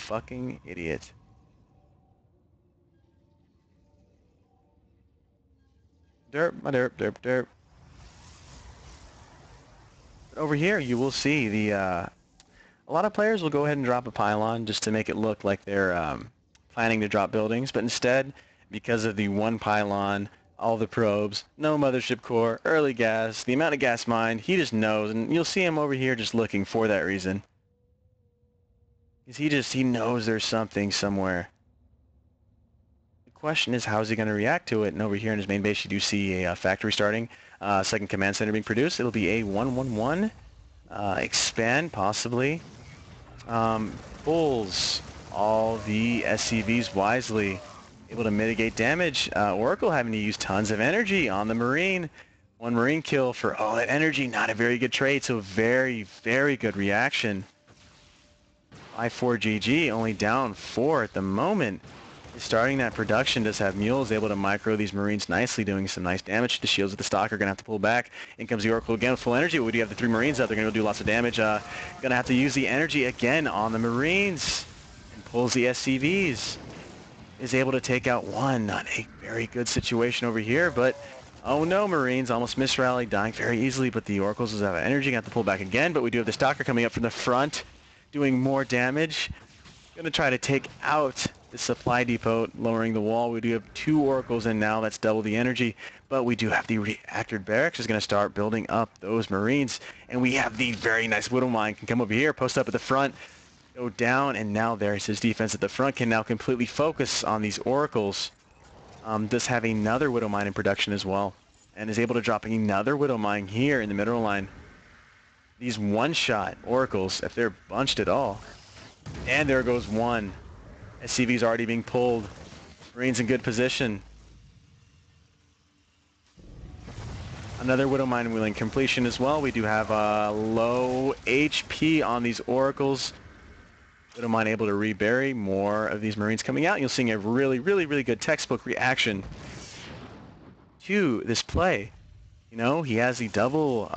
fucking idiot. Derp, my derp, derp, derp. But over here, you will see the, a lot of players will go ahead and drop a pylon just to make it look like they're planning to drop buildings, but instead, because of the one pylon, all the probes, no mothership core, early gas, the amount of gas mined, he just knows, and you'll see him over here just looking for that reason. Because he knows there's something somewhere. The question is, how is he going to react to it? And over here in his main base, you do see a factory starting, second command center being produced. It'll be a 1-1-1, expand possibly. Pulls all the SCVs wisely, able to mitigate damage. Oracle having to use tons of energy on the Marine. One Marine kill for all that energy, not a very good trade, so very, very good reaction. By ForGG, only down 4 at the moment. Starting that production, does have mules able to micro these Marines nicely, doing some nice damage to the shields of the Stalker. Gonna have to pull back. In comes the Oracle again with full energy. We do have the 3 Marines out. They're gonna do lots of damage. Gonna have to use the energy again on the Marines. And pulls the SCVs. Is able to take out one. Not a very good situation over here, but oh no, Marines almost misrallied, dying very easily, but the Oracles will have energy. Gonna have to pull back again, but we do have the Stalker coming up from the front, doing more damage. Gonna try to take out the supply depot, lowering the wall. We do have 2 Oracles in now. That's double the energy. But we do have the reactor barracks is going to start building up those Marines. And we have the very nice Widow Mine can come over here, post up at the front, go down, and now there's his defense at the front. Can now completely focus on these Oracles. Does have another Widow Mine in production as well. And is able to drop another Widow Mine here in the middle line. These one-shot Oracles, if they're bunched at all. And there goes one. SCV's already being pulled. Marines in good position. Another Widow Mine wheeling completion as well. We do have low HP on these Oracles. Widow Mine able to rebury more of these Marines coming out. You'll see a really, really, really good textbook reaction to this play. You know, he has the double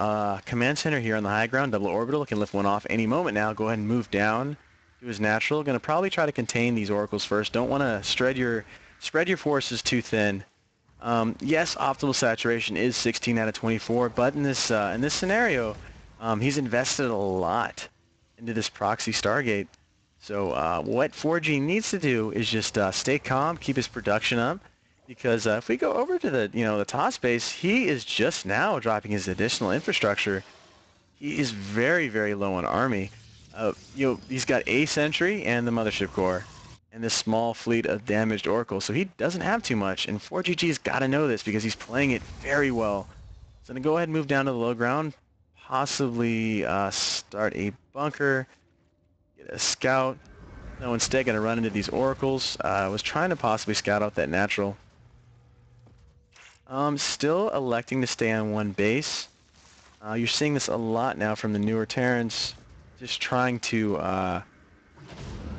command center here on the high ground, double orbital. Can lift one off any moment now. Go ahead and move down to his natural. Going to probably try to contain these Oracles first. Don't want to spread your forces too thin. Yes, optimal saturation is 16 out of 24, but in this scenario, he's invested a lot into this proxy Stargate. So what 4G needs to do is just stay calm, keep his production up. Because if we go over to the the TOS base, he is just now dropping his additional infrastructure. He is very, very low on army. He's got a sentry and the mothership core, and this small fleet of damaged Oracles. So he doesn't have too much, and 4GG's got to know this because he's playing it very well. So I'm gonna go ahead and move down to the low ground, possibly start a bunker, get a scout. No, instead gonna run into these Oracles. I was trying to possibly scout out that natural. Still electing to stay on one base. You're seeing this a lot now from the newer Terrans, just trying to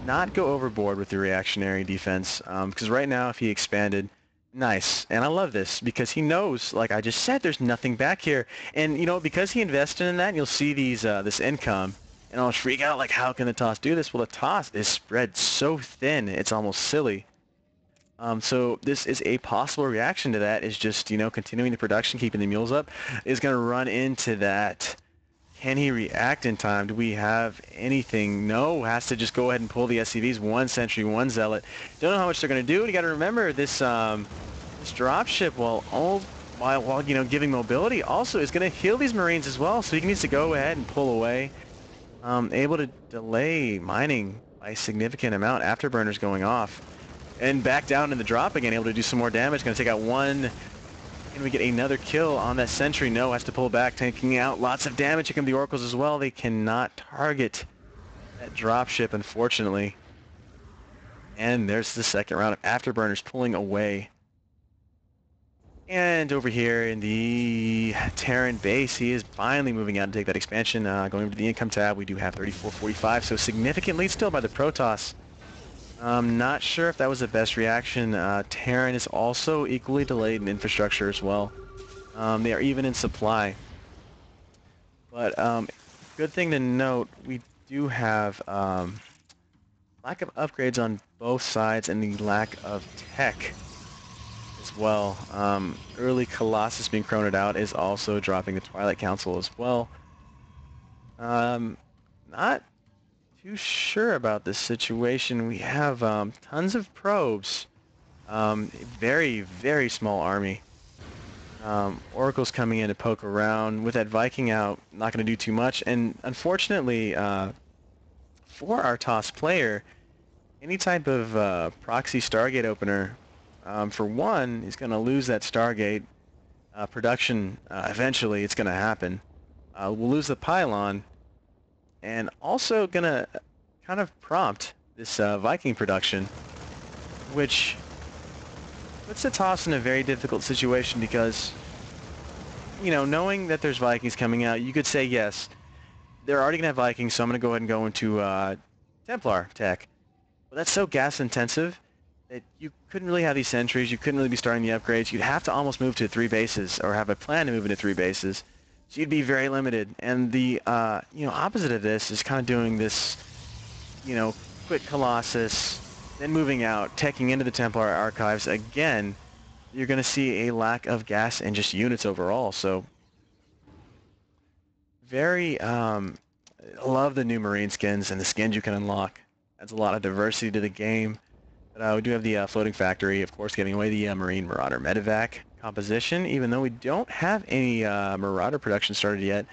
not go overboard with the reactionary defense. Because right now, if he expanded, nice. And I love this because he knows, like I just said, there's nothing back here. And because he invested in that, you'll see these this income, and I'll freak out like, how can the TOS do this? Well, the TOS is spread so thin, it's almost silly. So this is a possible reaction to that, is just, continuing the production, keeping the mules up, is going to run into that. Can he react in time? Do we have anything? No, has to just go ahead and pull the SCVs, 1 sentry, 1 zealot. Don't know how much they're going to do, and you got to remember this, this dropship, while giving mobility, also is going to heal these Marines as well, so he needs to go ahead and pull away. Able to delay mining by a significant amount, afterburners going off. And back down in the drop again, able to do some more damage. Going to take out one. Can we get another kill on that sentry? No, has to pull back, taking out lots of damage. Here come the Oracles as well. They cannot target that dropship, unfortunately. And there's the second round of afterburners pulling away. And over here in the Terran base, he is finally moving out to take that expansion. Going over to the income tab, we do have 34-45, so significant lead still by the Protoss. Not sure if that was the best reaction. Terran is also equally delayed in infrastructure as well. They are even in supply. But good thing to note, we do have lack of upgrades on both sides and the lack of tech as well. Early Colossus being chroned out is also dropping the Twilight Council as well. Not too sure about this situation. We have tons of probes. Very, very small army. Oracle's coming in to poke around. With that Viking out, not going to do too much. And unfortunately, for our TOS player, any type of proxy Stargate opener, for one, is going to lose that Stargate production. Eventually, it's going to happen. We'll lose the pylon, and also going to kind of prompt this Viking production, which puts the TOS in a very difficult situation because, you know, knowing that there's Vikings coming out, you could say, yes, they're already going to have Vikings, so I'm going to go ahead and go into Templar tech. But that's so gas intensive that you couldn't really have these sentries, you couldn't really be starting the upgrades. You'd have to almost move to 3 bases or have a plan to move into 3 bases. So you'd be very limited. And the opposite of this is kind of doing this, quick Colossus, then moving out, teching into the Templar archives. Again, you're going to see a lack of gas and just units overall. So very, love the new Marine skins and the skins you can unlock. Adds a lot of diversity to the game. But we do have the floating factory, of course, giving away the Marine Marauder Medevac composition, even though we don't have any Marauder production started yet.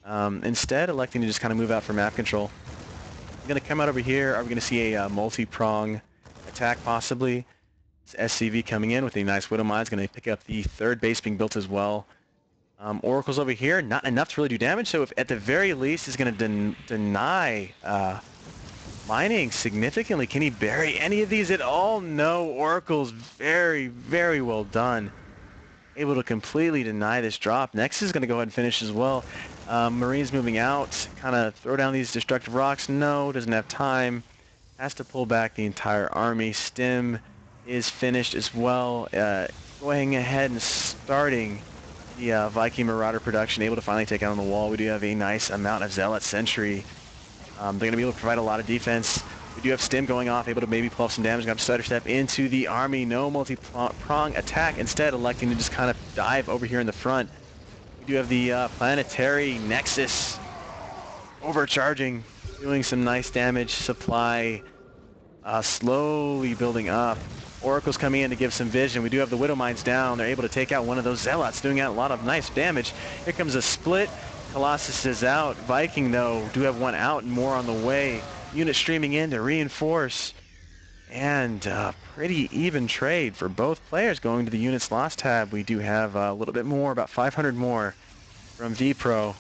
Instead, electing to just kind of move out for map control. I'm going to come out over here. Are we going to see a multi-prong attack, possibly? It's SCV coming in with a nice Widow Mine. It's going to pick up the 3rd base being built as well. Oracle's over here, not enough to really do damage, so if at the very least is going to deny mining significantly. Can he bury any of these at all? No. Oracle's very, very well done. Able to completely deny this drop. Next is going to go ahead and finish as well. Marines moving out, kind of throw down these destructive rocks. No, doesn't have time. Has to pull back the entire army. Stim is finished as well. Going ahead and starting the Viking Marauder production, able to finally take out on the wall. We do have a nice amount of Zealot Sentry. They're going to be able to provide a lot of defense. We do have Stim going off, able to maybe pull off some damage. Going to stutter step into the army. No multi-prong attack. Instead, electing to just kind of dive over here in the front. We do have the Planetary Nexus overcharging, doing some nice damage. Supply slowly building up. Oracle's coming in to give some vision. We do have the Widow Mines down. They're able to take out one of those Zealots, doing out a lot of nice damage. Here comes a split. Colossus is out. Viking, though, do have one out and more on the way. Unit streaming in to reinforce. And pretty even trade for both players. Going to the units lost tab, we do have a little bit more, about 500 more from VIpro.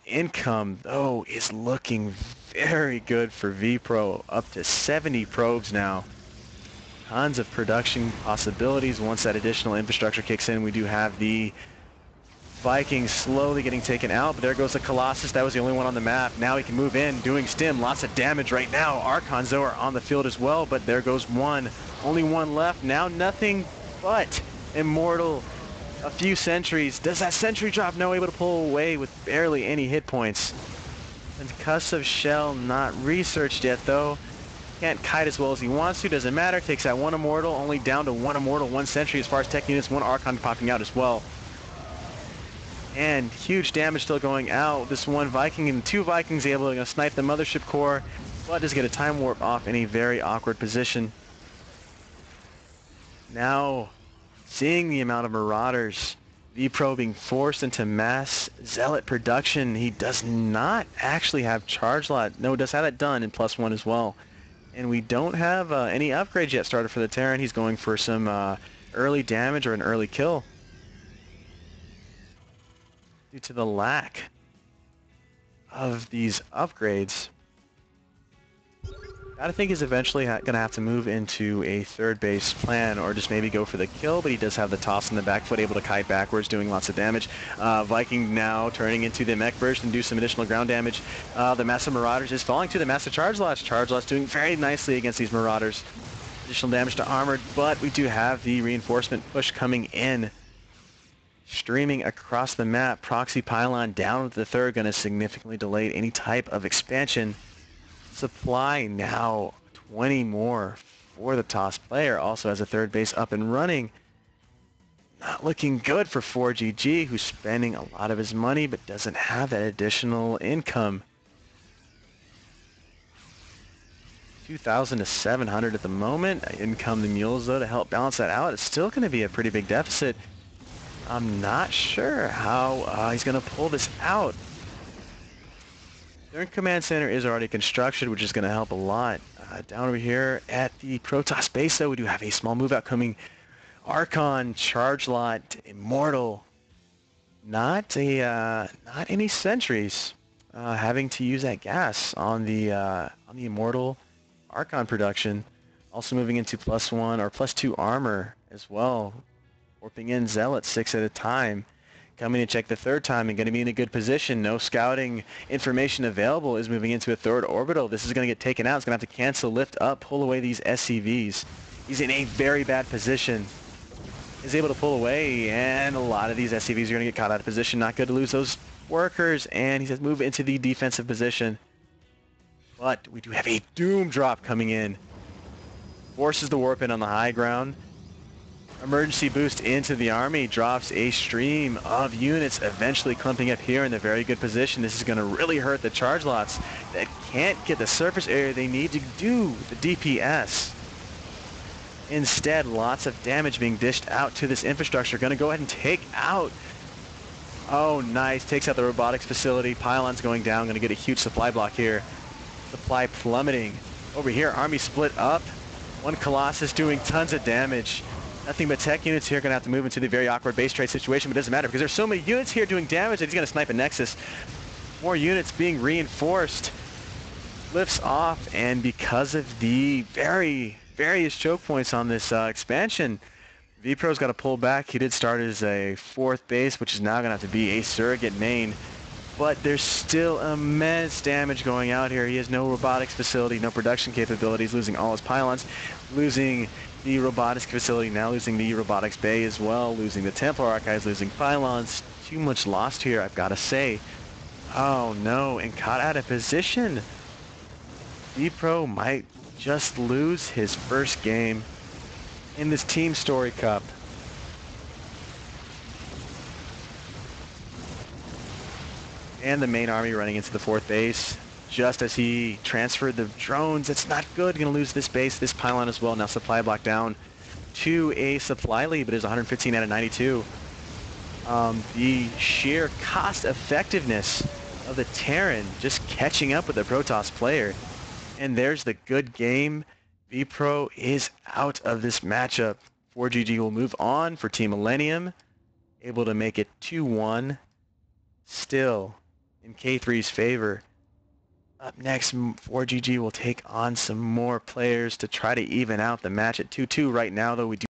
Income, though, is looking very good for VIpro. Up to 70 probes now. Tons of production possibilities. Once that additional infrastructure kicks in, we do have the Vikings slowly getting taken out, but there goes the Colossus. That was the only one on the map. Now he can move in, doing Stim. Lots of damage right now. Archons, though, are on the field as well, but there goes one. Only one left. Now nothing but Immortal. A few sentries. Does that sentry drop? No, able to pull away with barely any hit points. Concussive shell not researched yet, though. Can't kite as well as he wants to. Doesn't matter. Takes out one Immortal. Only down to one Immortal, one sentry as far as tech units. One Archon popping out as well. And huge damage still going out. This one Viking and 2 Vikings able to snipe the mothership core, but does get a time warp off in a very awkward position. Now, seeing the amount of Marauders, VIpro being forced into mass Zealot production. He does not actually have Charge Lot. No, does have that done in +1 as well. And we don't have any upgrades yet started for the Terran. He's going for some early damage or an early kill. Due to the lack of these upgrades, I think he's eventually going to have to move into a 3rd base plan or just maybe go for the kill, but he does have the toss in the back foot, able to kite backwards, doing lots of damage. Viking now turning into the mech burst and do some additional ground damage. The Massive Marauders is falling to the Massive Charge Lots. Charge Lots doing very nicely against these Marauders. Additional damage to Armored, but we do have the reinforcement push coming in. Streaming across the map, Proxy Pylon down with the 3rd, going to significantly delay any type of expansion. supply now 20 more for the toss player. Also has a third base up and running. Not looking good for ForGG, who's spending a lot of his money but doesn't have that additional income. 2,000 to 700 at the moment. In come the mules though to help balance that out. It's still going to be a pretty big deficit. I'm not sure how he's going to pull this out. Third command center is already constructed, which is going to help a lot. Down over here at the Protoss base, though, we do have a small move out coming. Archon, Charge Lot, Immortal. Not any sentries. Having to use that gas on the Immortal Archon production. Also moving into +1 or +2 armor as well. Warping in Zealots 6 at a time. Coming to check the third time and going to be in a good position. No scouting information available. Is moving into a third orbital. This is going to get taken out. It's going to have to cancel, lift up, pull away these SCVs. He's in a very bad position. Is able to pull away, and a lot of these SCVs are going to get caught out of position. Not good to lose those workers, and he says move into the defensive position. But we do have a Doom drop coming in. Forces the warp in on the high ground. Emergency boost into the army, drops a stream of units eventually clumping up here in a very good position. This is going to really hurt the charge lots that can't get the surface area they need to do the DPS. Instead, lots of damage being dished out to this infrastructure. Going to go ahead and take out. Oh, nice. Takes out the robotics facility. Pylons going down. Going to get a huge supply block here. Supply plummeting. Over here, army split up. One Colossus doing tons of damage. Nothing but tech units here. Going to have to move into the very awkward base trade situation, but it doesn't matter because there's so many units here doing damage that he's going to snipe a Nexus. More units being reinforced. Lifts off, and because of the various choke points on this expansion, VIpro's got to pull back. He did start as a fourth base, which is now going to have to be a surrogate main. But there's still immense damage going out here. He has no robotics facility, no production capabilities, losing all his pylons, losing the robotics facility, now losing the robotics bay as well, losing the Templar archives, losing pylons. Too much lost here, I've got to say. Oh no, and caught out of position. VIpro might just lose his first game in this Team Story Cup. And the main army running into the fourth base just as he transferred the drones. It's not good. Going to lose this base, this pylon as well. Now supply block down to a supply lead, but it's 115 out of 92. The sheer cost effectiveness of the Terran just catching up with the Protoss player. And there's the good game. VIpro is out of this matchup. ForGG will move on for Team Millennium, able to make it 2-1, still in K3's favor. Up next, ForGG will take on some more players to try to even out the match at 2-2 right now, though we do